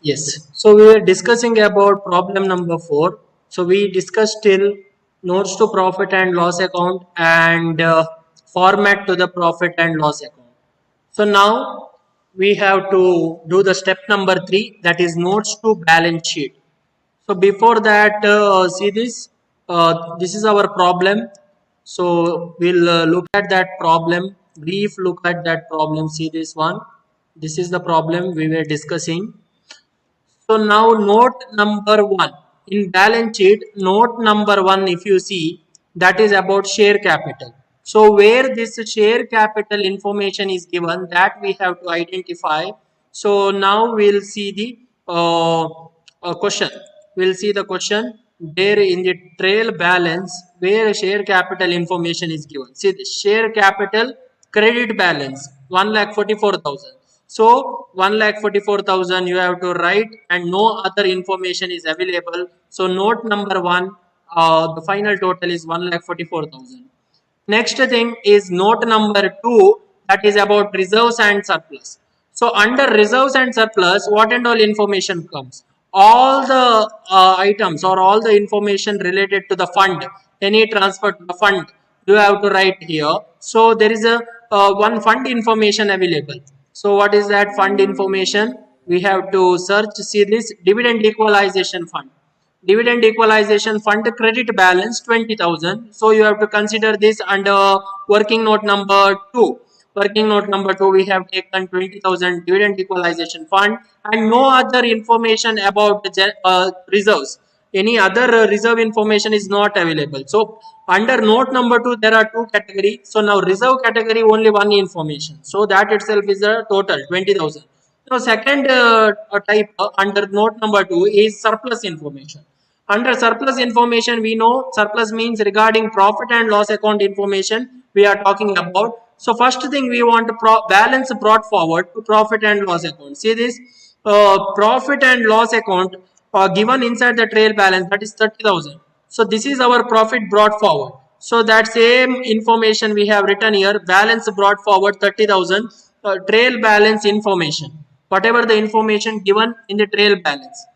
Yes. So we were discussing about problem number 4. So we discussed till notes to profit and loss account and format to the profit and loss account. So now we have to do the step number 3, that is notes to balance sheet. So before that, see this. This is our problem. So we'll look at that problem. Brief look at that problem. See this one. This is the problem we were discussing. So now note number 1 in balance sheet, note number 1, if you see, that is about share capital. So where this share capital information is given, that we have to identify. So now we'll see the question. We'll see the question there in the trail balance where share capital information is given. See the share capital credit balance 1,44,000. So 1,44,000 you have to write and no other information is available. So note number 1, the final total is 1,44,000. Next thing is note number 2, that is about reserves and surplus. So under reserves and surplus, what and all information comes? All the items or all the information related to the fund, any transfer to the fund, you have to write here. So there is a one fund information available. So what is that fund information? We have to search, see this dividend equalization fund. Dividend equalization fund credit balance 20,000. So you have to consider this under working note number 2. Working note number 2, we have taken 20,000 dividend equalization fund and no other information about the reserves. Any other reserve information is not available. So under note number 2, there are two categories. So now reserve category only one information. So that itself is a total 20,000. So second type under note number 2 is surplus information. Under surplus information, we know surplus means regarding profit and loss account information we are talking about. So first thing we want to balance brought forward to profit and loss account. See this profit and loss account given inside the trail balance, that is 30,000. So this is our profit brought forward. So that same information we have written here, balance brought forward 30,000, trail balance information. Whatever the information given in the trail balance.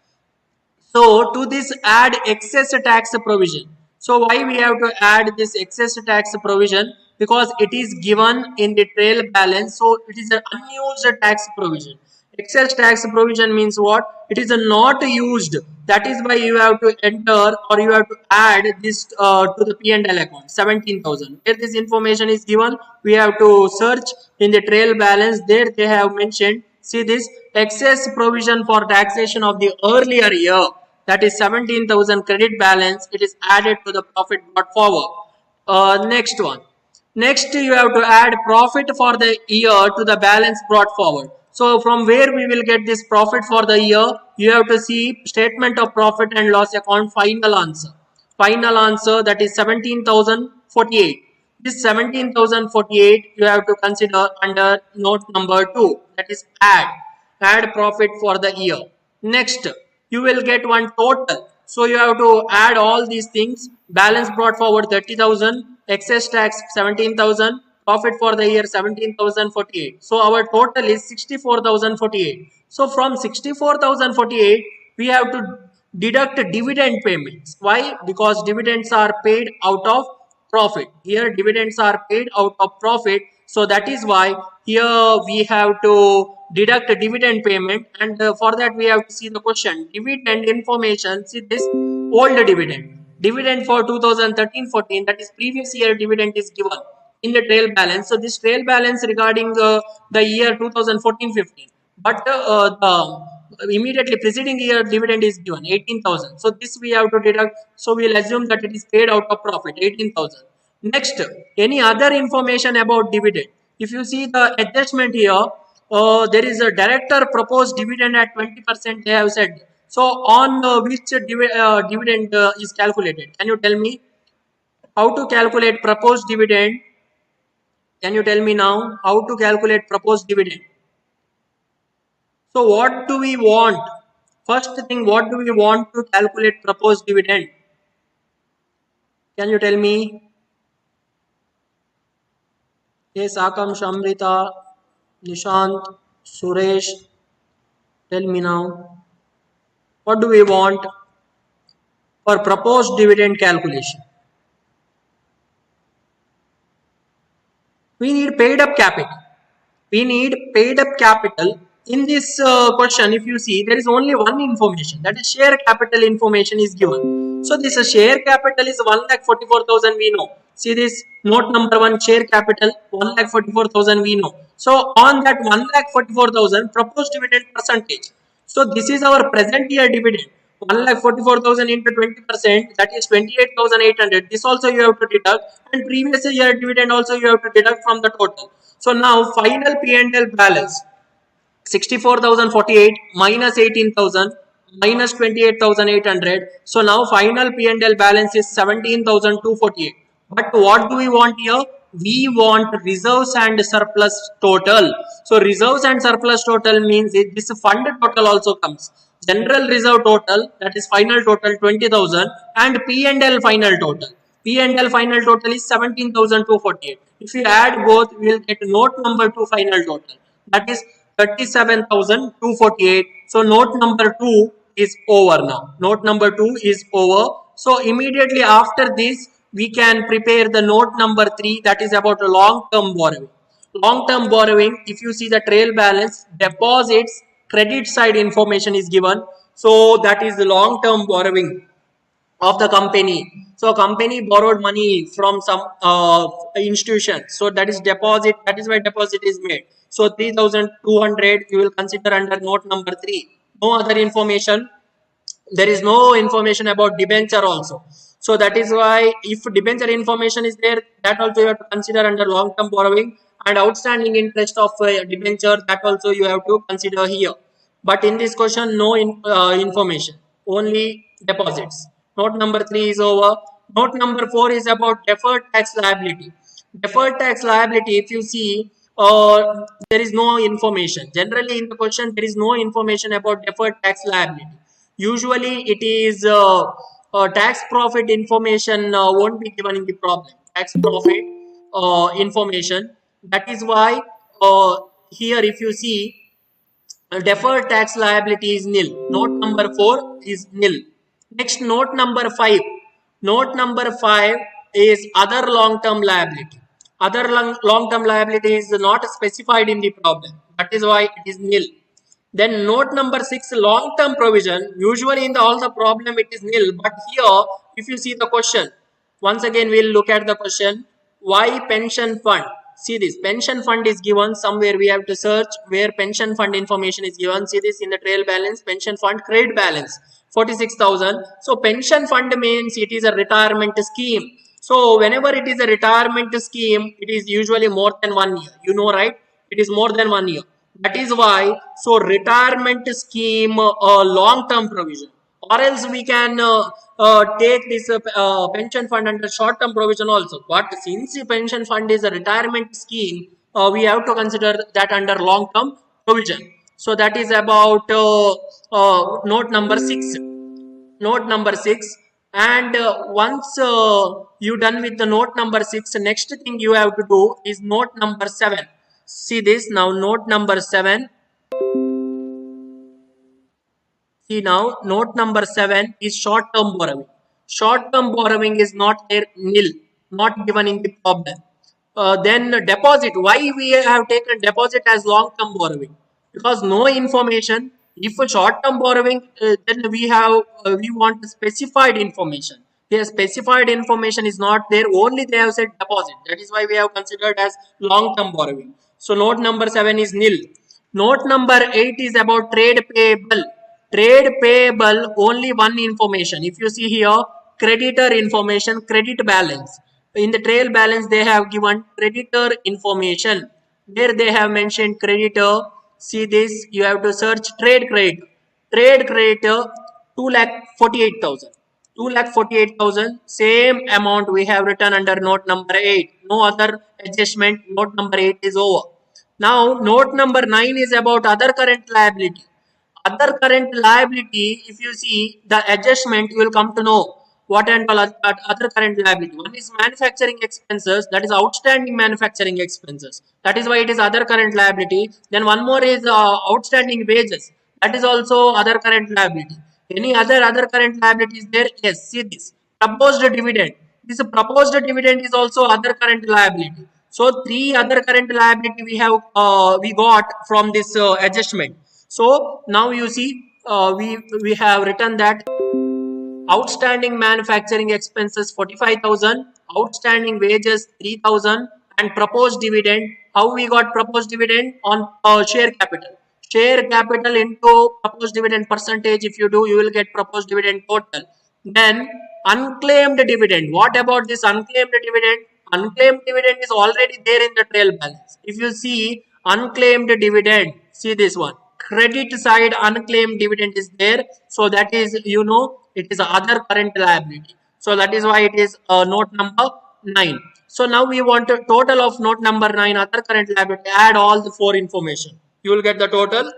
So to this add excess tax provision. So why we have to add this excess tax provision? Because it is given in the trail balance. So it is an unused tax provision. Excess tax provision means what? It is not used. That is why you have to enter or you have to add this to the P&L account 17,000. Where this information is given, we have to search in the trail balance. There they have mentioned. See this excess provision for taxation of the earlier year, that is 17,000 credit balance, it is added to the profit brought forward. Next one. Next you have to add profit for the year to the balance brought forward. So from where we will get this profit for the year? You have to see statement of profit and loss account final answer. Final answer, that is 17,048. This 17,048 you have to consider under note number 2, that is add profit for the year. Next you will get one total. So you have to add all these things. Balance brought forward 30,000, excess tax 17,000, profit for the year 17,048. So our total is 64,048. So from 64,048 we have to deduct dividend payments. Why? Because dividends are paid out of profit. Here dividends are paid out of profit. So that is why here we have to deduct a dividend payment, and for that we have to see the question dividend information. See this old dividend for 2013-14, that is previous year dividend is given in the trail balance. So this trail balance regarding the year 2014-15, but the immediately preceding year dividend is given 18,000. So this we have to deduct. So we'll assume that it is paid out of profit 18,000. Next, any other information about dividend? If you see the adjustment here, there is a director proposed dividend at 20%, they have said. So on which dividend is calculated? Can you tell me how to calculate proposed dividend? Can you tell me now how to calculate proposed dividend? So what do we want? First thing, what do we want to calculate proposed dividend? Can you tell me? Yes, Akam, Shamrita, Nishant, Suresh, tell me now. What do we want for proposed dividend calculation? We need paid up capital. We need paid up capital. In this question, if you see, there is only one information, that is share capital information is given. So this share capital is 1,44,000 we know. See this note number 1, share capital 1,44,000 we know. So on that 1,44,000 proposed dividend percentage. So this is our present year dividend. 1,44,000 into 20%, that is 28,800. This also you have to deduct, and previous year dividend also you have to deduct from the total. So now final P&L balance 64,048 minus 18,000 minus 28,800. So now final P&L balance is 17,248. But what do we want here? We want reserves and surplus total. So reserves and surplus total means this fund total also comes. General reserve total, that is final total 20,000, and P&L final total. P&L final total is 17,248. If you add both, we will get note number 2 final total. That is 37,248. So note number 2 is over now. Note number 2 is over. So immediately after this, we can prepare the note number 3, that is about a long-term borrowing. Long-term borrowing, if you see the trail balance, deposits, credit side information is given. So that is the long-term borrowing of the company. So company borrowed money from some institution. So that is deposit. That is why deposit is made. So 3,200 you will consider under note number 3. No other information. There is no information about debenture also. So that is why if debenture information is there, that also you have to consider under long-term borrowing, and outstanding interest of debenture, that also you have to consider here. But in this question, no information, only deposits. Note number 3 is over. Note number 4 is about deferred tax liability. Deferred tax liability, if you see, there is no information. Generally in the question, there is no information about deferred tax liability. Usually it is tax profit information won't be given in the problem. Tax profit information. That is why here if you see, deferred tax liability is nil. Note number 4 is nil. Next, note number 5. Note number 5 is other long-term liability. Other long-term liability is not specified in the problem. That is why it is nil. Then note number 6, long-term provision. Usually in all the problem it is nil. But here, if you see the question, once again we'll look at the question. Why pension fund? See this, pension fund is given somewhere. We have to search where pension fund information is given. See this in the trail balance, pension fund credit balance 46,000. So pension fund means it is a retirement scheme. So whenever it is a retirement scheme, it is usually more than 1 year. You know, right? It is more than 1 year. That is why, so retirement scheme long-term provision, or else we can take this pension fund under short-term provision also. But since the pension fund is a retirement scheme, we have to consider that under long-term provision. So that is about note number 6. Note number 6. And once you done with the note number 6, next thing you have to do is note number 7. See this now, note number 7. See now, note number 7 is short-term borrowing. Short-term borrowing is not there, nil, not given in the problem. Then deposit. Why we have taken deposit as long-term borrowing? Because no information. If a short-term borrowing, then we want specified information. Their specified information is not there. Only they have said deposit. That is why we have considered as long-term borrowing. So note number 7 is nil. Note number 8 is about trade payable. Trade payable, only one information. If you see here, creditor information, credit balance. In the trail balance, they have given creditor information. There they have mentioned creditor. See this, you have to search trade credit. Trade creditor 2,48,000. 2,48,000. Same amount we have written under note number 8. No other adjustment. Note number 8 is over. Now, note number 9 is about other current liability. Other current liability, if you see the adjustment, you will come to know what and all other current liability. One is manufacturing expenses, that is outstanding manufacturing expenses. That is why it is other current liability. Then one more is outstanding wages. That is also other current liability. Any other current liability is there? Yes. See this proposed dividend. This proposed dividend is also other current liability. So three other current liability we got from this adjustment. So now you see we have written that outstanding manufacturing expenses 45,000, outstanding wages 3,000, and proposed dividend. How we got proposed dividend? On share capital. Share capital into proposed dividend percentage. If you do, you will get proposed dividend total. Then unclaimed dividend. What about this unclaimed dividend? Unclaimed dividend is already there in the trail balance. If you see unclaimed dividend, see this one. Credit side unclaimed dividend is there. So that is, it is other current liability. So that is why it is note number 9. So now we want a total of note number 9, other current liability. Add all the four information. You will get the total,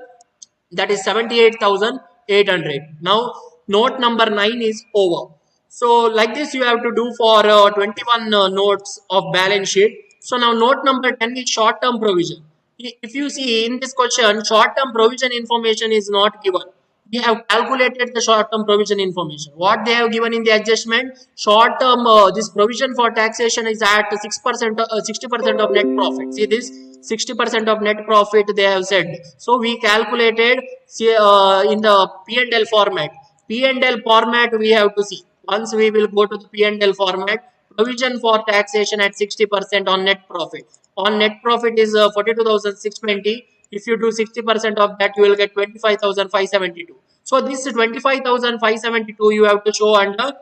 that is 78,800. Now note number 9 is over. So like this you have to do for 21 notes of balance sheet. So now note number 10 is short term provision. If you see in this question, short term provision information is not given. We have calculated the short term provision information. What they have given in the adjustment, short term this provision for taxation is at 6%, 60% of net profit. See this 60% of net profit they have said. So we calculated in the P&L format. P&L format we have to see. Once we will go to the P&L format, provision for taxation at 60% on net profit. On net profit is 42,620. If you do 60% of that, you will get 25,572. So this 25,572 you have to show under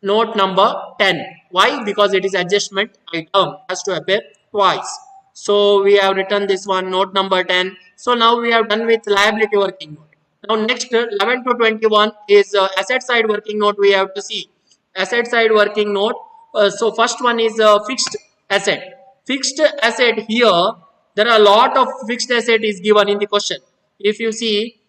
note number 10. Why? Because it is adjustment item, has to appear twice. So we have written this one, note number 10. So now we have done with liability working note. Now next 11 to 21 is asset side working note. We have to see asset side working note. So first one is fixed asset. Fixed asset, here there are a lot of fixed asset is given in the question. If you see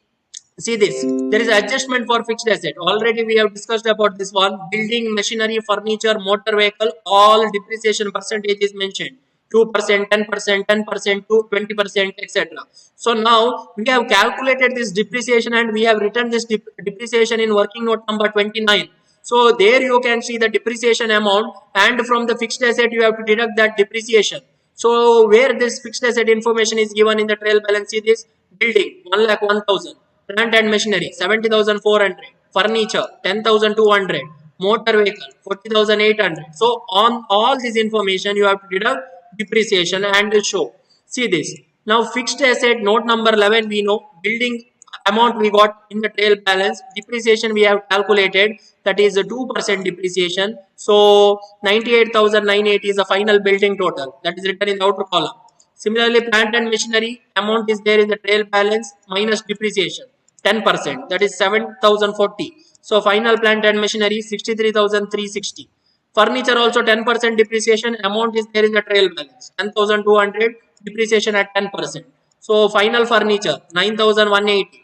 this, there is adjustment for fixed asset. Already we have discussed about this one. Building, machinery, furniture, motor vehicle, all depreciation percentage is mentioned. 2%, 10%, 10% to 20%, etc. So now we have calculated this depreciation and we have written this depreciation in working note number 29. So there you can see the depreciation amount, and from the fixed asset you have to deduct that depreciation. So where this fixed asset information is given in the trail balance, see this: building 1,01,000, plant and machinery 70,400, furniture 10,200, motor vehicle 40,800. So on all this information you have to deduct depreciation and show. See this. Now fixed asset note number 11 we know. Building amount we got in the trail balance. Depreciation we have calculated, that is a 2% depreciation. So 98,980 is the final building total, that is written in the outer column. Similarly, plant and machinery amount is there in the trail balance minus depreciation 10%, that is 7,040. So final plant and machinery 63,360. Furniture also 10% depreciation amount is there in the trail balance 10,200, depreciation at 10%. So final furniture 9,180.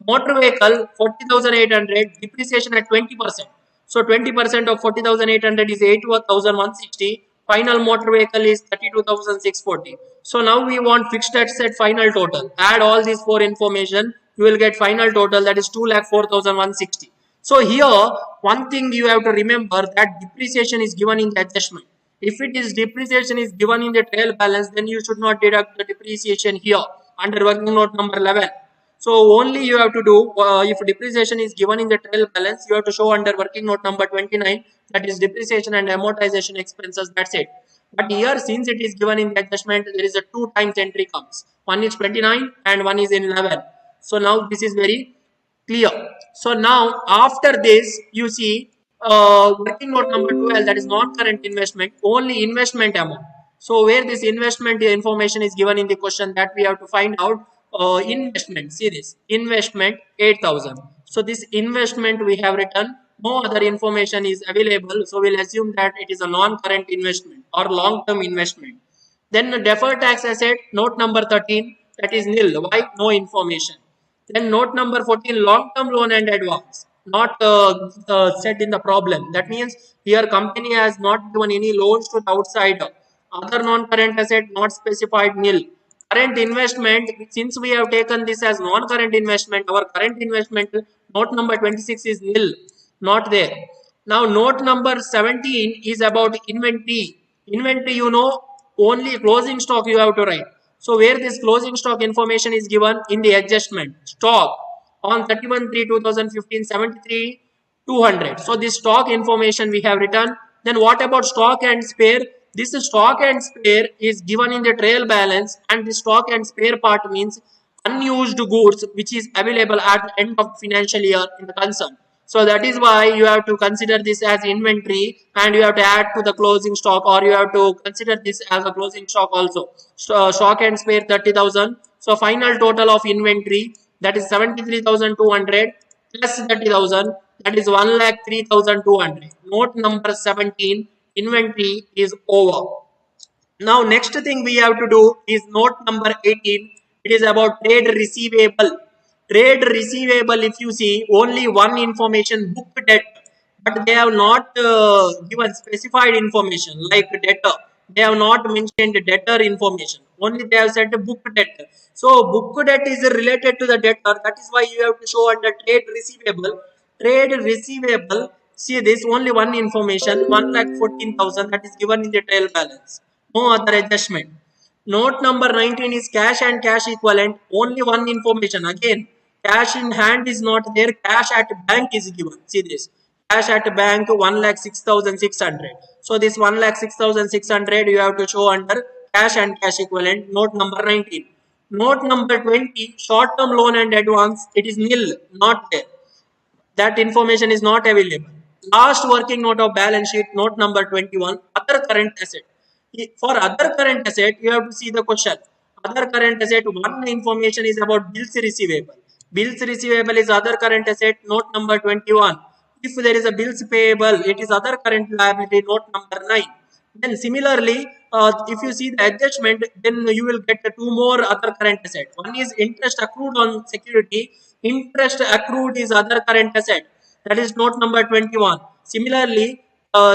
Motor vehicle 40,800, depreciation at 20%. So 20% of 40,800 is 81,160. Final motor vehicle is 32,640. So now we want fixed asset final total. Add all these four information, you will get final total, that is 2,04,160. So here one thing you have to remember, that depreciation is given in the adjustment. If it is depreciation is given in the trail balance, then you should not deduct the depreciation here under working note number 11. So only you have to do, if depreciation is given in the trail balance, you have to show under working note number 29, that is depreciation and amortization expenses, that's it. But here, since it is given in the adjustment, there is a 2 times entry comes. One is 29 and one is in 11. So now this is very clear. So now after this, you see working note number 12, that is non-current investment, only investment amount. So where this investment information is given in the question, that we have to find out. Investment, see this, investment 8,000. So this investment we have written, no other information is available, so we'll assume that it is a non-current investment or long-term investment. Then deferred tax asset note number 13, that is nil. Why? No information. Then note number 14, long-term loan and advance, not set in the problem. That means here company has not given any loans to the outsider. Other non-current asset not specified, nil. Current investment, since we have taken this as non-current investment, our current investment note number 26 is nil, not there. Now note number 17 is about inventory. Inventory, only closing stock you have to write. So where this closing stock information is given in the adjustment, stock on 31/3/2015 73 200. So this stock information we have written. Then what about stock and spare? This stock and spare is given in the trail balance, and the stock and spare part means unused goods which is available at the end of financial year in the concern. So that is why you have to consider this as inventory, and you have to add to the closing stock, or you have to consider this as a closing stock also. So stock and spare 30,000. So final total of inventory, that is 73,200 plus 30,000, that is 1,03,200. Note number 17, inventory is over. Now next thing we have to do is note number 18. It is about trade receivable. Trade receivable, if you see, only one information, book debt, but they have not given specified information like debtor. They have not mentioned debtor information. Only they have said book debt. So book debt is related to the debtor. That is why you have to show under trade receivable. Trade receivable. See this, only one information, 1,14,000, that is given in the trail balance. No other adjustment. Note number 19 is cash and cash equivalent. Only one information. Again, cash in hand is not there. Cash at bank is given. See this. Cash at bank 1,06,600. So this 1,06,600 you have to show under cash and cash equivalent. Note number 19. Note number 20, short term loan and advance. It is nil, not there. That information is not available. Last working note of balance sheet, note number 21, other current asset. For other current asset, you have to see the question. Other current asset, one information is about bills receivable. Bills receivable is other current asset, note number 21. If there is a bills payable, it is other current liability, note number 9. Then similarly, if you see the adjustment, then you will get two more other current asset. One is interest accrued on security. Interest accrued is other current asset. That is note number 21. Similarly,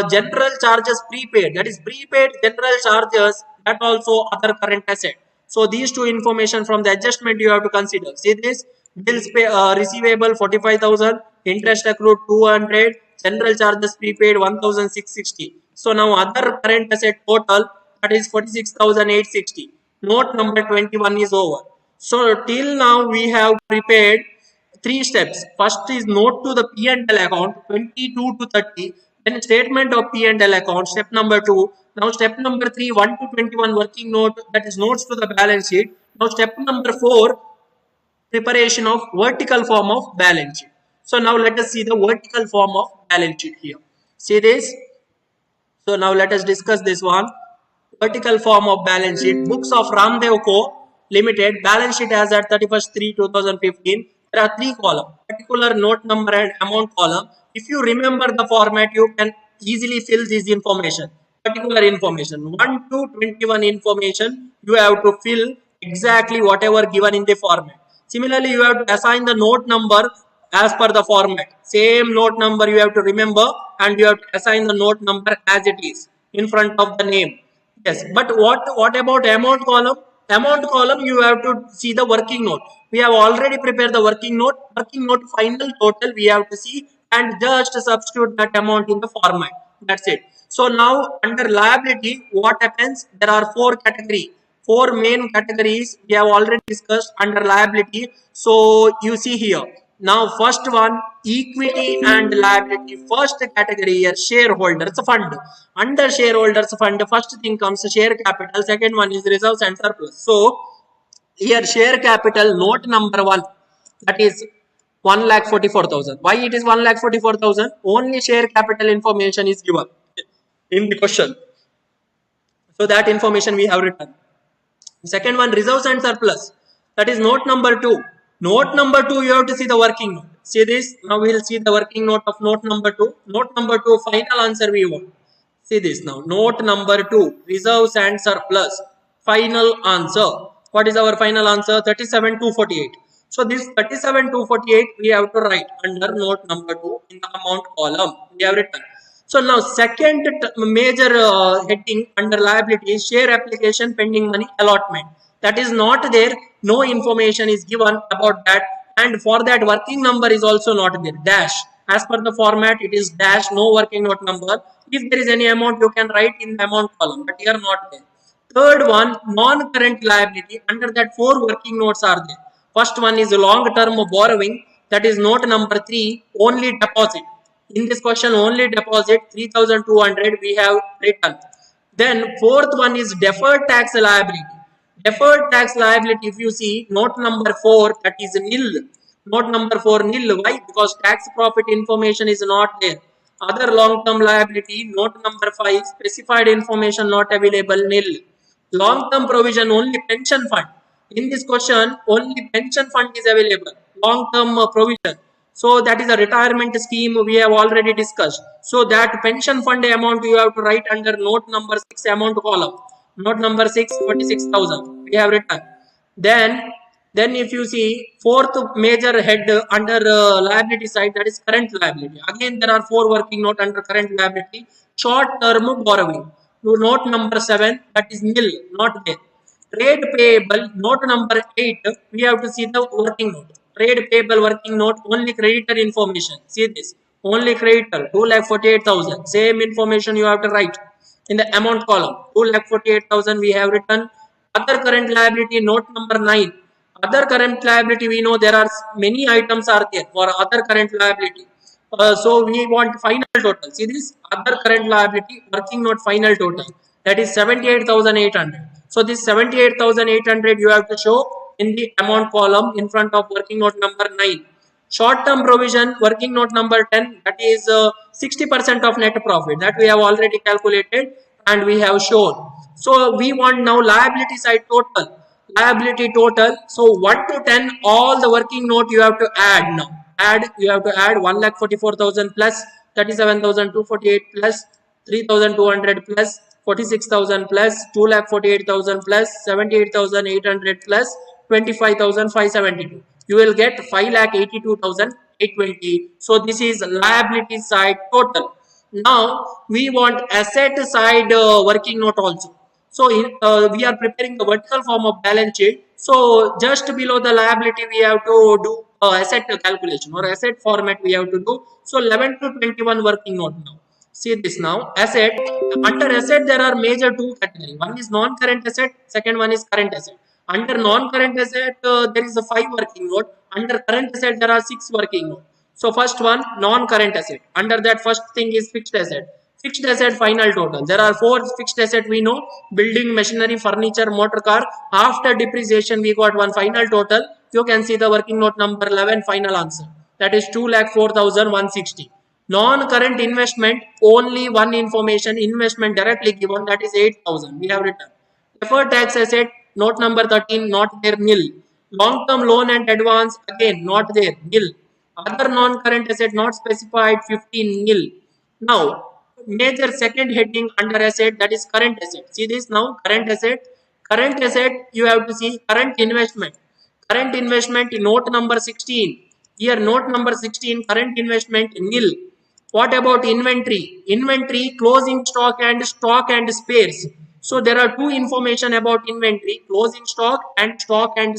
general charges prepaid. That is prepaid general charges. That also other current asset. So these two information from the adjustment you have to consider. See this, bills pay, receivable 45,000, interest accrued 200, general charges prepaid 1,660. So now other current asset total, that is 46,860. Note number 21 is over. So till now we have prepared three steps. First is note to the P&L account 22 to 30. Then statement of P&L account, step number 2. Now step number 3, 1 to 21 working note, that is notes to the balance sheet. Now step number 4, preparation of vertical form of balance sheet. So now let us see the vertical form of balance sheet here. See this? So now let us discuss this one. Vertical form of balance sheet. Books of Ramdev Co. Limited. Balance sheet as at 31/3/2015. There are three columns. Particular, note number and amount column. If you remember the format, you can easily fill this information. Particular information. 1 to 21 information. You have to fill exactly whatever given in the format. Similarly, you have to assign the note number as per the format. Same note number you have to remember, and you have to assign the note number as it is in front of the name. Yes, but what about amount column? Amount column, you have to see the working note. We have already prepared the working note. Working note final total we have to see and just substitute that amount in the format. That's it. So now under liability, what happens? There are four categories. Four main categories we have already discussed under liability. So you see here. Now first one, equity and liability. First category here, shareholders fund. Under shareholders fund, first thing comes share capital. Second one is reserves and surplus. So here share capital, note number 1, that is 1,44,000. Why it is 1,44,000? Only share capital information is given in the question. So that information we have written. Second one, reserves and surplus. That is note number 2. Note number 2, you have to see the working note. See this. Now we will see the working note of note number 2. Note number 2, final answer we want. See this now. Note number 2, reserves and surplus. Final answer. What is our final answer? 37,248. So this 37,248 we have to write under note number 2 in the amount column. We have written. So now second major heading under liability is share application pending money allotment. that is not there, no information is given about that. And for that, working number is also not there, dash. As per the format, it is dash, no working note number. If there is any amount, you can write in the amount column, but here not there. Third one, non-current liability. Under that, 4 working notes are there. First one is long-term borrowing. That is note number 3, only deposit. In this question, only deposit 3,200 we have written. Then fourth one is deferred tax liability. Deferred tax liability, if you see, note number 4, that is nil. Note number 4, nil. Why? Because tax profit information is not there. Other long-term liability, note number 5, specified information not available, nil. Long-term provision, only pension fund. In this question, only pension fund is available. Long-term provision. So that is a retirement scheme we have already discussed. So that pension fund amount you have to write under note number 6 amount column. Note number 6, 46,000 we have written. Then if you see fourth major head under liability side, that is current liability. Again there are 4 working note under current liability. Short term borrowing. Note number 7, that is nil, not there. Trade payable, note number 8, we have to see the working note. Trade payable working note, only creditor information. See this, only creditor, 2,48,000. Same information you have to write in the amount column. 2,48,000 we have written. Other current liability, note number 9. Other current liability, we know there are many items are there for other current liability. So we want final total. See this, other current liability, working note final total. That is 78,800. So this 78,800 you have to show in the amount column in front of working note number 9. Short term provision, working note number 10, that is 60% of net profit. That we have already calculated and we have shown. So we want now liability side total. Liability total. So 1 to 10, all the working note you have to add now. You have to add 1,44,000 plus 37,248 plus 3,200 plus 46,000 plus 2,48,000 plus 78,800 plus 25,572. You will get 5,82,820. So this is liability side total. Now we want asset side working note also. So we are preparing the vertical form of balance sheet. So just below the liability we have to do asset calculation or asset format we have to do. So 11 to 21 working note now. See this now, asset. Under asset there are major 2 categories. One is non-current asset, second one is current asset. Under non-current asset there is a 5 working note. Under current asset there are 6 working note. So first one, non-current asset. Under that, first thing is fixed asset. Fixed asset final total. There are 4 fixed asset we know. Building, machinery, furniture, motor car. After depreciation we got one final total. You can see the working note number 11 final answer. That is 2,04,160. Non-current investment, only one information, investment directly given, that is 8,000 we have written. Deferred tax asset, note number 13, not there, nil. Long-term loan and advance, again not there, nil. Other non-current asset not specified, 15, nil. Now major second heading under asset, that is current asset. See this now, current asset. Current asset you have to see current investment. Current investment, note number 16. Here note number 16, current investment, nil. What about inventory? Inventory, closing stock and spares. So there are 2 information about inventory, closing stock and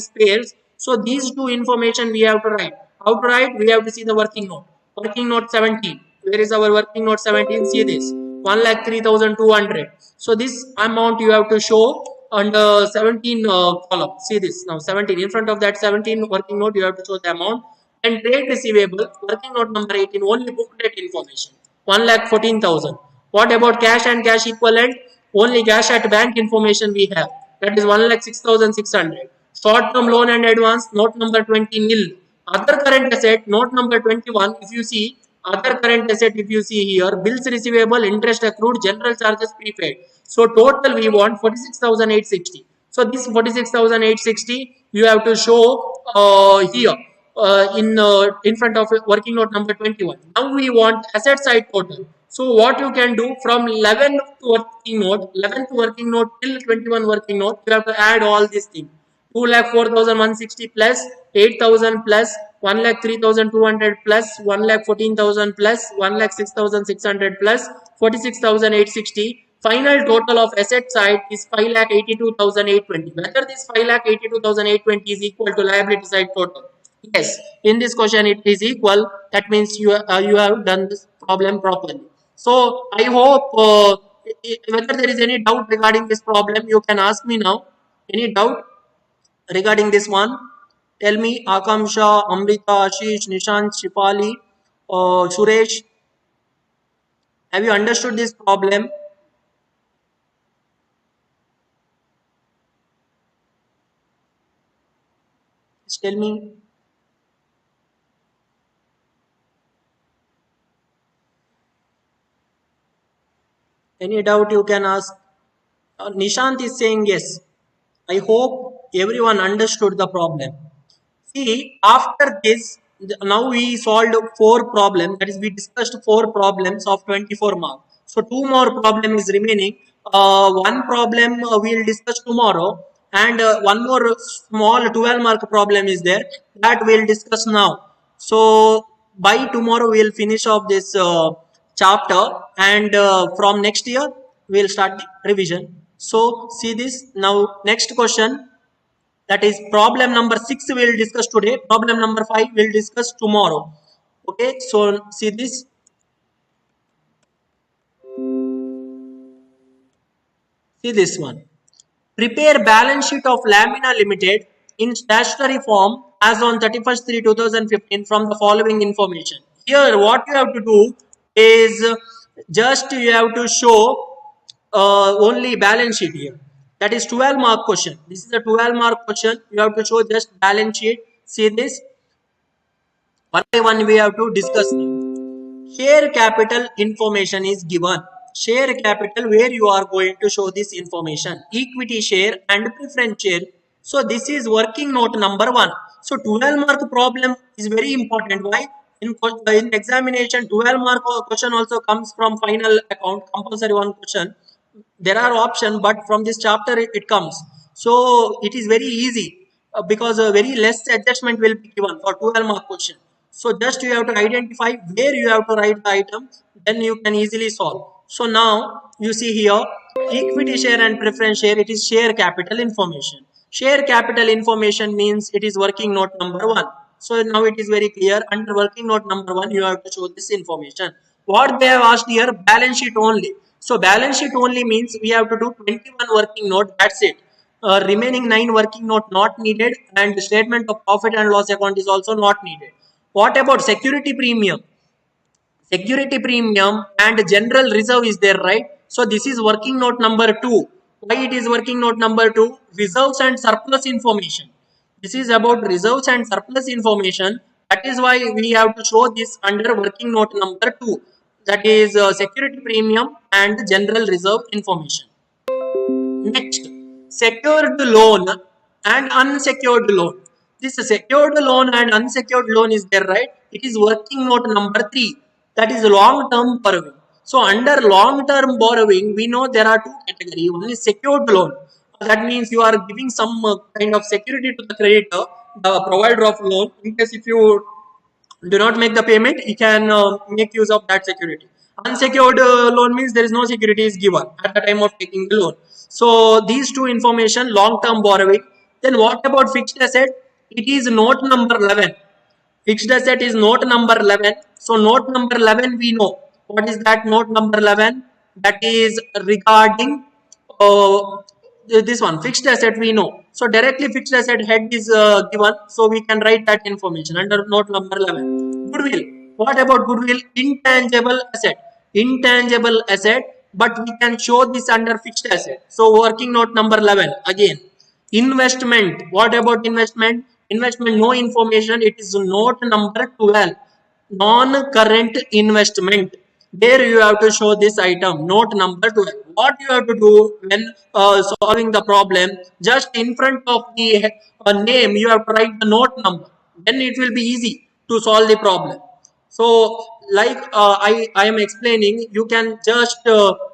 spares. So these 2 information we have to write. How to write? We have to see the working note. Working note 17. Where is our working note 17? See this, 1,03,200. So this amount you have to show under 17 column. See this now, 17. In front of that 17 working note you have to show the amount. And trade receivable, working note number 18, only book date information, 1,14,000. What about cash and cash equivalent? Only cash at bank information we have, that is 1,06,600. Short term loan and advance, note number 20, nil. Other current asset, note number 21, if you see, other current asset, if you see here, bills receivable, interest accrued, general charges prepaid. So total we want 46,860. So this 46,860 you have to show here. In front of working note number 21. Now we want asset side total. So what you can do, from 11th working note till 21 working note, you have to add all these things. 2,04,160 plus 8,000 plus 1,03,200 plus 1,14,000 plus 1,06,600 plus 46,860 Final total of asset side is 5,82,820. Whether this 5,82,820 is equal to liability side total? Yes. In this question, it is equal. That means you have done this problem properly. So I hope whether there is any doubt regarding this problem, you can ask me now. Any doubt regarding this one? Tell me, Akamsha, Amrita, Ashish, Nishant, Shipali, Suresh. Have you understood this problem? Just tell me. Any doubt you can ask. Nishant is saying yes. I hope everyone understood the problem. See, after this, now we solved four problems. That is, we discussed four problems of 24 marks. So two more problem is remaining. One problem we'll discuss tomorrow, and one more small 12 mark problem is there that we'll discuss now. So by tomorrow we'll finish off this chapter, and from next year we'll start the revision. So see this now. Next question, that is problem number 6 we will discuss today. Problem number 5 we will discuss tomorrow. Okay, so see this. See this one. Prepare balance sheet of Lamina Limited in statutory form as on 31st 3 2015 from the following information. Here what you have to do is just you have to show only balance sheet here. That is 12 mark question. This is a 12 mark question. You have to show just balance sheet. See this. One by one we have to discuss now. Share capital information is given. Share capital where you are going to show this information. Equity share and preference share. So this is working note number 1. So 12 mark problem is very important. Why? In examination 12 mark question also comes from final account, compulsory one question. There are options, but from this chapter it comes. So it is very easy because very less adjustment will be given for 12 mark question. So just you have to identify where you have to write the item, then you can easily solve. So now you see here equity share and preference share, it is share capital information. Share capital information means it is working note number 1. So now it is very clear. Under working note number 1 you have to show this information. What they have asked here, balance sheet only. So balance sheet only means we have to do 21 working note, that's it. Remaining 9 working note not needed, and statement of profit and loss account is also not needed. What about security premium? Security premium and general reserve is there, right? So this is working note number 2. Why it is working note number 2? Reserves and surplus information. This is about reserves and surplus information. That is why we have to show this under working note number 2. That is security premium and general reserve information. Next, secured loan and unsecured loan. This secured loan and unsecured loan is there, right? It is working note number 3. That is long-term borrowing. So under long-term borrowing, we know there are two categories. One is secured loan. That means you are giving some kind of security to the creditor, the provider of loan. In case if you do not make the payment, he can make use of that security. Unsecured loan means there is no security is given at the time of taking the loan. So these two information, long term borrowing. Then what about fixed asset? It is note number 11. Fixed asset is note number 11. So note number 11 we know. What is that note number 11? That is regarding this one, fixed asset we know. So directly fixed asset head is given. So we can write that information under note number 11. Goodwill. What about goodwill? Intangible asset. Intangible asset, but we can show this under fixed asset. So working note number 11 again. Investment. What about investment? Investment, no information. It is note number 12. Non-current investment. There you have to show this item, note number 12. What you have to do when solving the problem, just in front of the name, you have to write the note number. Then it will be easy to solve the problem. So like I am explaining, you can just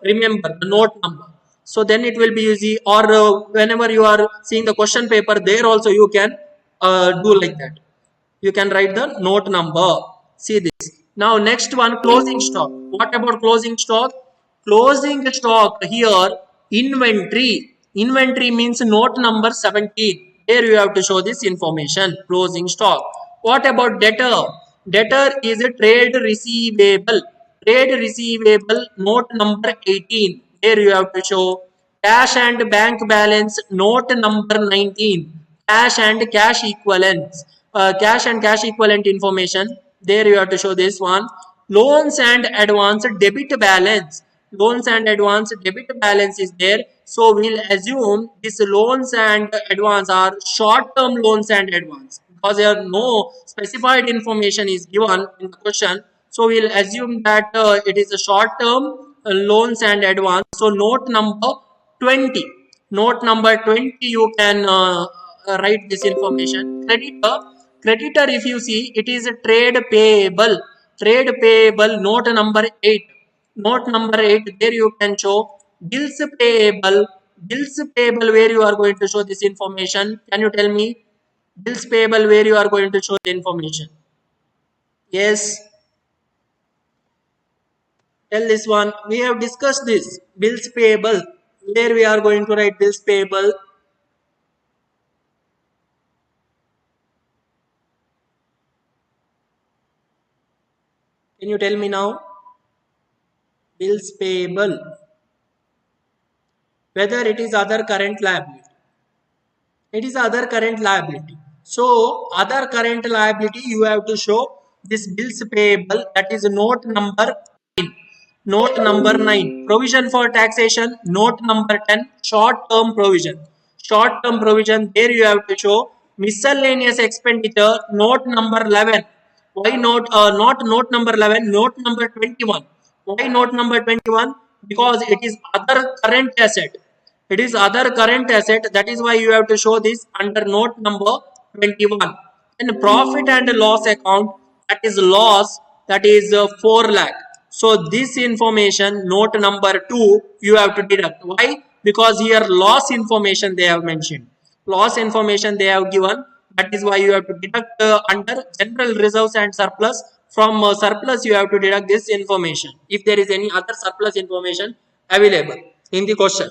remember the note number. So then it will be easy, or whenever you are seeing the question paper, there also you can do like that. You can write the note number. See this. Now next one, closing stock. What about closing stock? Closing stock here, inventory. Inventory means note number 17. Here you have to show this information, closing stock. What about debtor? Debtor is a trade receivable. Trade receivable, note number 18. Here you have to show cash and bank balance, note number 19. Cash and cash equivalents. Cash and cash equivalent information. There you have to show this one. Loans and advance debit balance. Loans and advance debit balance is there. So we'll assume these loans and advance are short term loans and advance because there no specified information is given in the question. So we'll assume that it is a short term loans and advance. So note number 20. Note number 20 you can write this information. Creditor. Creditor, if you see, it is a trade payable. Trade payable, note number 8. Note number 8, there you can show bills payable. Bills payable, where you are going to show this information. Can you tell me? Bills payable, where you are going to show the information. Yes, tell this one. We have discussed this. Bills payable, where we are going to write bills payable. Can you tell me now? Bills payable. Whether it is other current liability. It is other current liability. So other current liability you have to show this bills payable, that is note number 9. Note number 9. Provision for taxation, note number 10. Short term provision. Short term provision, there you have to show miscellaneous expenditure, note number 11. Why not note number 11, note number 21? Why note number 21? Because it is other current asset. It is other current asset. That is why you have to show this under note number 21. And profit and loss account, that is loss, that is 4 lakh. So this information, note number 2, you have to deduct. Why? Because here loss information they have mentioned. Loss information they have given. That is why you have to deduct under general reserves and surplus. From surplus you have to deduct this information if there is any other surplus information available in the question.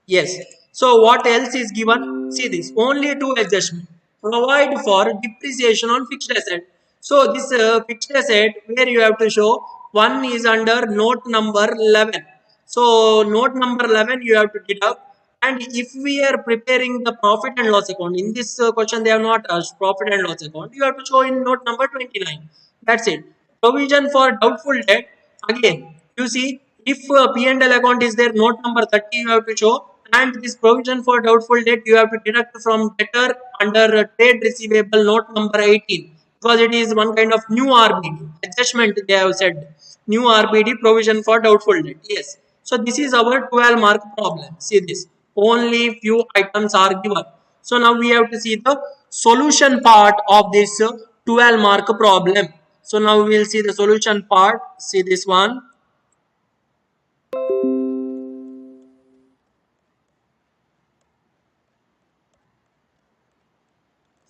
Yes. So what else is given? See this. Only two adjustment. Provide for depreciation on fixed asset. So this fixed asset where you have to show one is under note number 11. So note number 11 you have to deduct. And if we are preparing the profit and loss account, in this question they have not asked profit and loss account, you have to show in note number 29. That's it. Provision for doubtful debt. Again, you see, if P&L account is there, note number 30 you have to show, and this provision for doubtful debt you have to deduct from debtor under trade receivable, note number 18, because it is one kind of new RBD adjustment they have said. New RBD, provision for doubtful debt. Yes. So this is our 12 mark problem. See this. Only few items are given. So now we have to see the solution part of this 12 mark problem. So now we will see the solution part. See this one.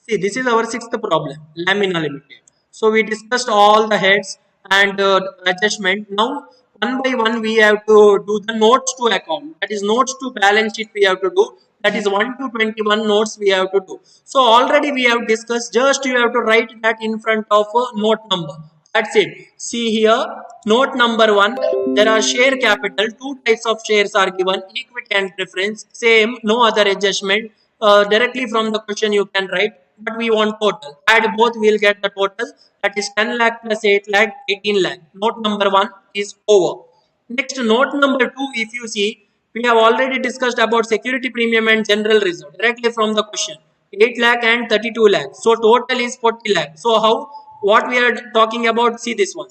See, this is our sixth problem, lamina limited. So we discussed all the heads and adjustment. Now one by one we have to do the notes to account. That is notes to balance sheet we have to do. That is 1 to 21 notes we have to do. So already we have discussed. Just you have to write that in front of a note number. That's it. See here, note number 1. There are share capital. Two types of shares are given: equity and preference. Same, no other adjustment. Directly from the question you can write, but we want total. Add both, we'll get the total. That is 10 lakh plus 8 lakh, 18 lakh. Note number 1 is over. Next, note number 2, if you see, we have already discussed about security premium and general reserve directly from the question. 8 lakh and 32 lakh. So total is 40 lakh. So how, what we are talking about, see this one.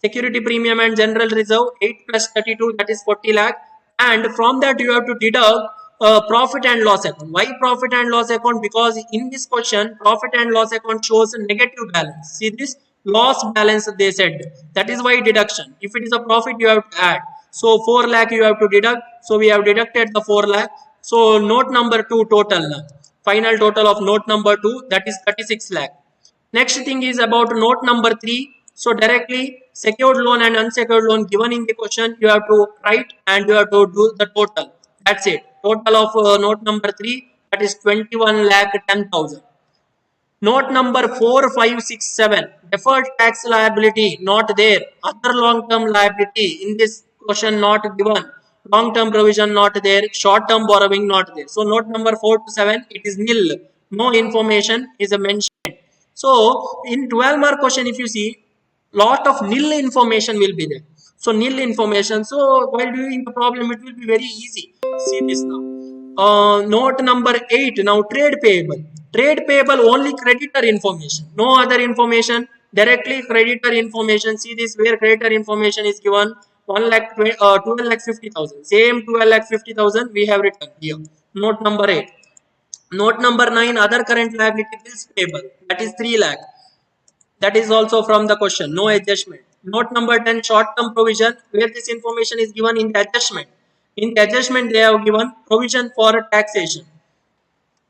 Security premium and general reserve, 8 plus 32, that is 40 lakh. And from that you have to deduct profit and loss account. Why profit and loss account? Because in this question profit and loss account shows a negative balance. See this, loss balance they said. That is why deduction. If it is a profit you have to add. So 4 lakh you have to deduct. So we have deducted the 4 lakh. So note number 2 total. Final total of note number 2, that is 36 lakh. Next thing is about note number 3. So directly secured loan and unsecured loan given in the question, you have to write and you have to do the total. That's it. Total of note number 3, that is 21 lakh 10,000. Note number 4, 5, 6, 7. Deferred tax liability not there. Other long term liability in this question not given. Long term provision not there. Short term borrowing not there. So note number 4 to 7, it is nil. No information is mentioned. So in 12 mark question, if you see, lot of nil information will be there. So nil information. So while doing the problem, it will be very easy. See this now. Note number 8. Now trade payable. Trade payable only creditor information. No other information. Directly creditor information. See this where creditor information is given. 1 lakh 12 lakh 50,000. Same 12 lakh 50,000 we have written here. Note number 8. Note number 9. Other current liability bills payable. That is 3 lakh. That is also from the question. No adjustment. Note number 10. Short term provision where this information is given in the adjustment. In the adjustment they have given provision for taxation.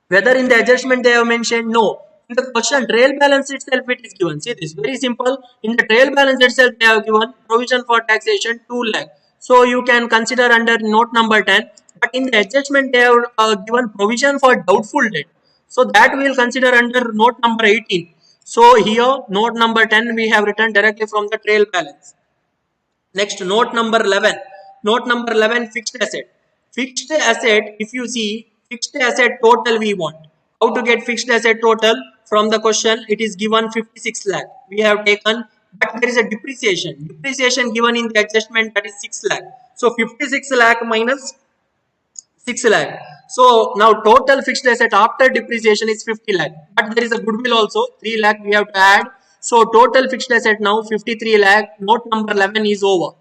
Whether in the adjustment they have mentioned, no. In the question trail balance itself it is given. See this very simple. In the trail balance itself they have given provision for taxation 2 lakh. So you can consider under note number 10. But in the adjustment they have given provision for doubtful debt. So that we will consider under note number 18. So here note number 10 we have written directly from the trail balance. Next, note number 11. Note number 11, fixed asset. Fixed asset, if you see, fixed asset total we want. How to get fixed asset total? From the question, it is given 56 lakh. We have taken, but there is a depreciation. Depreciation given in the adjustment, that is 6 lakh. So 56 lakh minus 6 lakh. So now total fixed asset after depreciation is 50 lakh. But there is a goodwill also, 3 lakh we have to add. So total fixed asset now 53 lakh. Note number 11 is over.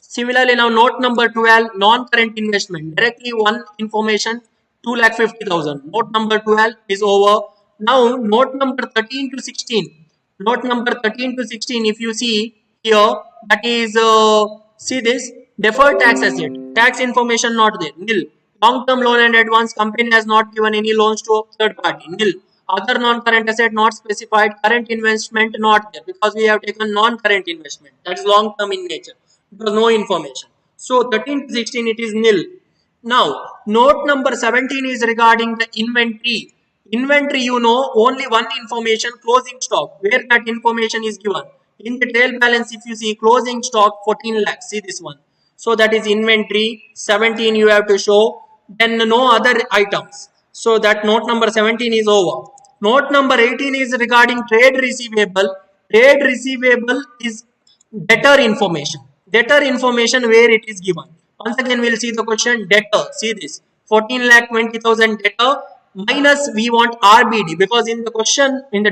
Similarly, now note number 12, non-current investment. Directly one information, 2 lakh 50,000. Note number 12 is over. Now note number 13 to 16. Note number 13 to 16, if you see here, that is, see this, deferred tax asset. Tax information not there, nil. Long-term loan and advance, company has not given any loans to a third party, nil. Other non-current asset not specified, current investment not there because we have taken non-current investment. That is long-term in nature. Because no information. So 13 to 16 it is nil. Now note number 17 is regarding the inventory. Inventory, you know, only one information, closing stock, where that information is given. In the trail balance, if you see closing stock 14 lakhs, see this one. So that is inventory. 17 you have to show. Then no other items. So that note number 17 is over. Note number 18 is regarding trade receivable. Trade receivable is debtor information. Debtor information where it is given. Once again, we will see the question debtor. See this 14 lakh 20,000 debtor minus we want RBD because in the question in the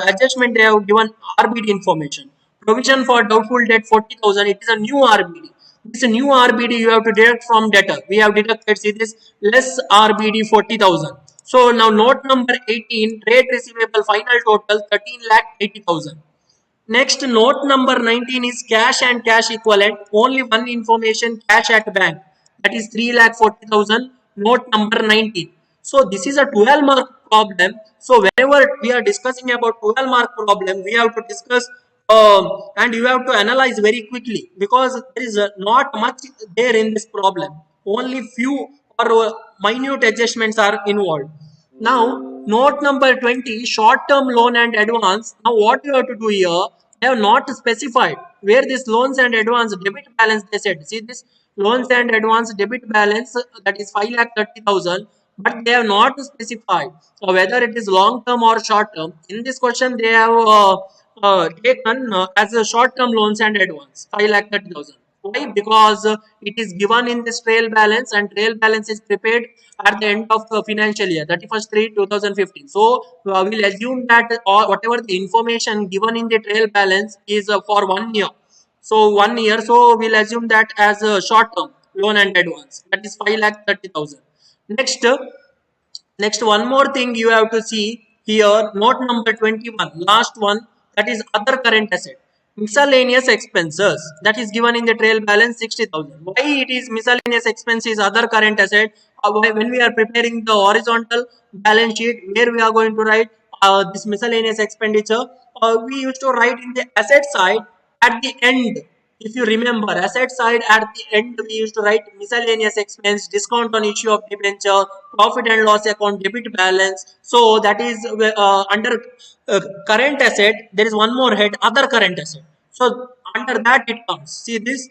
adjustment they have given RBD information. Provision for doubtful debt 40,000. It is a new RBD. This new RBD you have to deduct from debtor. We have deducted, see this, less RBD 40,000. So now note number 18, trade receivable final total 13 lakh 80,000. Next, note number 19 is cash and cash equivalent. Only one information, cash at bank. That is 3 lakh 40,000. Note number 19. So this is a 12 mark problem. So whenever we are discussing about 12 mark problem, we have to discuss and you have to analyze very quickly because there is not much there in this problem. Only few or minute adjustments are involved. Now, note number 20, short-term loan and advance. Now, what you have to do here, they have not specified where this loans and advance debit balance they said. See this loans and advance debit balance that is 5 lakh 30,000, but they have not specified whether it is long-term or short-term. In this question, they have taken as a short-term loans and advance 5 lakh 30,000. Why? Because it is given in this trail balance and trail balance is prepared at the end of the financial year 31st 3 2015. So we'll assume that whatever the information given in the trail balance is for 1 year. So 1 year, so we'll assume that as a short term loan and advance, that is 5 lakh 30,000. Next one more thing you have to see here, note number 21, last one, that is other current asset. Miscellaneous expenses that is given in the trail balance 60,000. Why it is miscellaneous expenses other current asset? When we are preparing the horizontal balance sheet, where we are going to write this miscellaneous expenditure, we used to write in the asset side at the end. If you remember, asset side at the end, we used to write miscellaneous expense, discount on issue of debenture, profit and loss account, debit balance. So that is under current asset. There is one more head, other current asset. So under that it comes. See this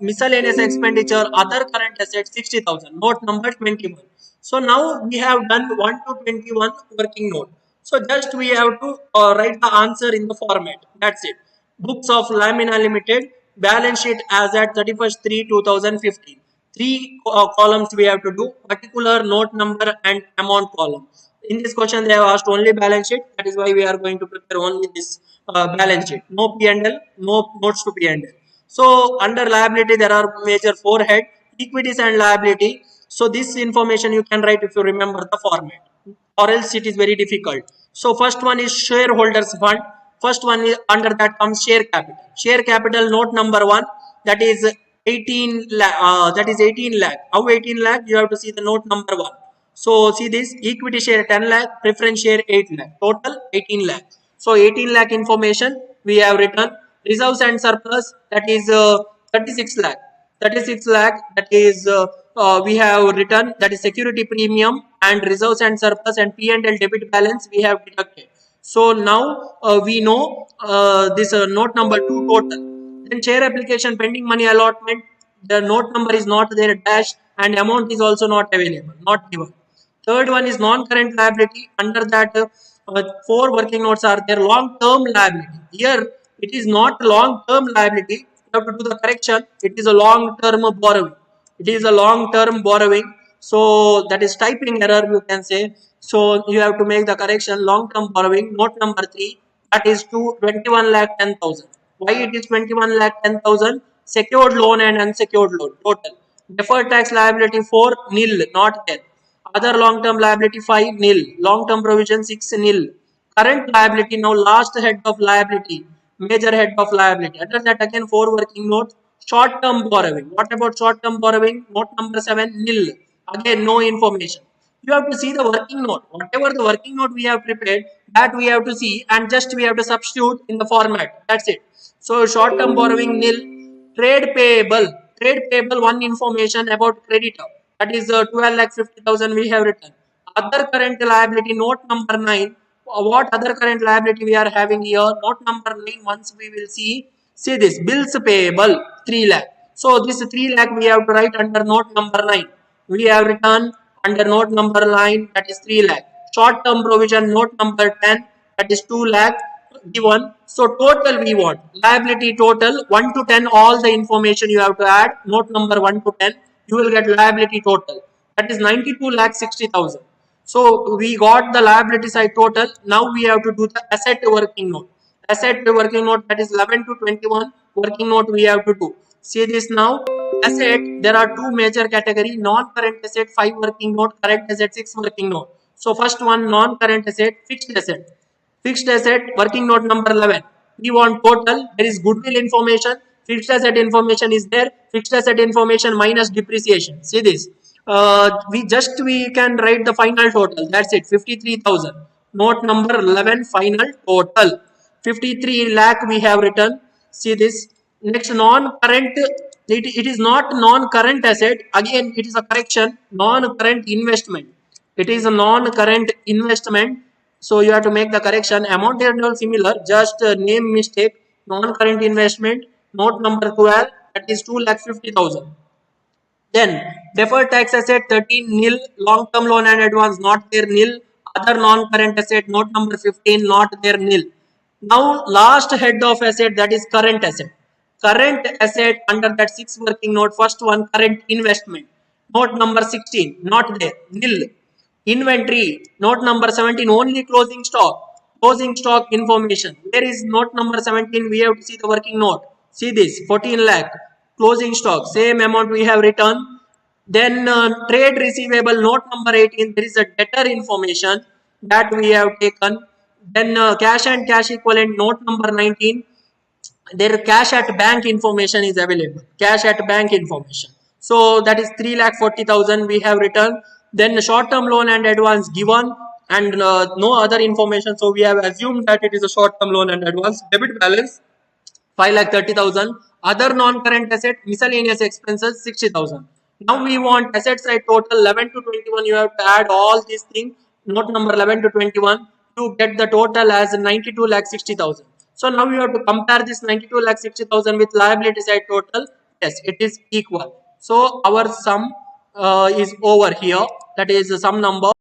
miscellaneous expenditure, other current assets 60,000. Note number 21. So now we have done 1 to 21 working note. So just we have to write the answer in the format. That's it. Books of Lamina Limited, balance sheet as at 31st 3 2015. Three columns we have to do: particular, note number, and amount column. In this question, they have asked only balance sheet. That is why we are going to prepare only this balance sheet. No P&L, no notes to P&L. So under liability, there are major four head: equities and liability. So this information you can write if you remember the format, or else it is very difficult. So first one is shareholders fund. First one is under that comes share capital. Share capital, note number one, that is 18 lakh. That is 18 lakh. How 18 lakh? You have to see the note number one. So see this: equity share 10 lakh, preference share 8 lakh, total 18 lakh. So 18 lakh information we have written. Reserves and surplus, that is 36 lakh. 36 lakh, that is we have written, that is security premium and reserves and surplus and P&L debit balance we have deducted. So now we know this note number 2 total. Then share application pending money allotment, the note number is not there, dash, and amount is also not available, not given. Third one is non-current liability. Under that, four working notes are there. Long-term liability. Here, it is not long-term liability. You have to do the correction. It is a long-term borrowing. It is a long-term borrowing. So that is typing error, you can say. So you have to make the correction. Long-term borrowing. Note number 3. That is to 21 lakh 10,000. Why it is 21 lakh 10,000? Secured loan and unsecured loan total. Deferred tax liability 4 nil, not there. Other long-term liability 5 nil. Long-term provision 6 nil. Current liability, now last head of liability, major head of liability. Under that again 4 working notes. Short-term borrowing. What about short-term borrowing? Note number 7 nil. Again no information. You have to see the working note. Whatever the working note we have prepared, that we have to see and just we have to substitute in the format. That's it. So short-term borrowing nil. Trade payable. Trade payable one information about creditor. That is 12 lakh 50,000 we have written. Other current liability, note number 9. What other current liability we are having here? Note number 9. Once we will see this bills payable 3 lakh. So this 3 lakh we have to write under note number 9. We have written under note number 9, that is 3 lakh. Short term provision, note number 10, that is 2 lakh given. So total we want liability total 1 to 10, all the information you have to add. Note number 1 to 10, you will get liability total, that is 92 lakh 60,000. So we got the liability side total. Now we have to do the asset working note. Asset working note, that is 11 to 21 working note we have to do. See this now. Asset, there are two major category: non-current asset 5 working note, current asset 6 working note. So first one, non-current asset, fixed asset. Fixed asset working note number 11. We want total. There is goodwill information. Fixed asset information is there. Fixed asset information minus depreciation. See this. We can write the final total. That's it. 53,000. Note number 11. Final total. 53 lakh we have written. See this. Next, non-current. It is not non-current asset. Again, it is a correction. Non-current investment. It is a non-current investment. So you have to make the correction. Amount is not similar, just name mistake. Non-current investment, note number 12, that is 2,50,000. Then deferred tax asset 13 nil, long-term loan and advance not there nil. Other non-current asset, note number 15, not there nil. Now last head of asset, that is current asset. Current asset under that 6 working note, first one current investment. Note number 16, not there, nil. Inventory, note number 17, only closing stock. Closing stock information. Where is note number 17? We have to see the working note. See this, 14 lakh. Closing stock, same amount we have written. Then trade receivable, note number 18. There is a debtor information that we have taken. Then cash and cash equivalent, note number 19. Their cash at bank information is available. Cash at bank information. So that is 3,40,000 we have written. Then short term loan and advance given. and no other information. So we have assumed that it is a short-term loan and advance. Debit balance 5,30,000. Other non-current asset, miscellaneous expenses 60,000. Now we want asset side total 11 to 21. You have to add all these things. Note number 11 to 21. You get the total as 92 lakh 60,000. So now you have to compare this 92 lakh 60,000 with liability side total. Yes, it is equal. So our sum is over here. That is the sum number.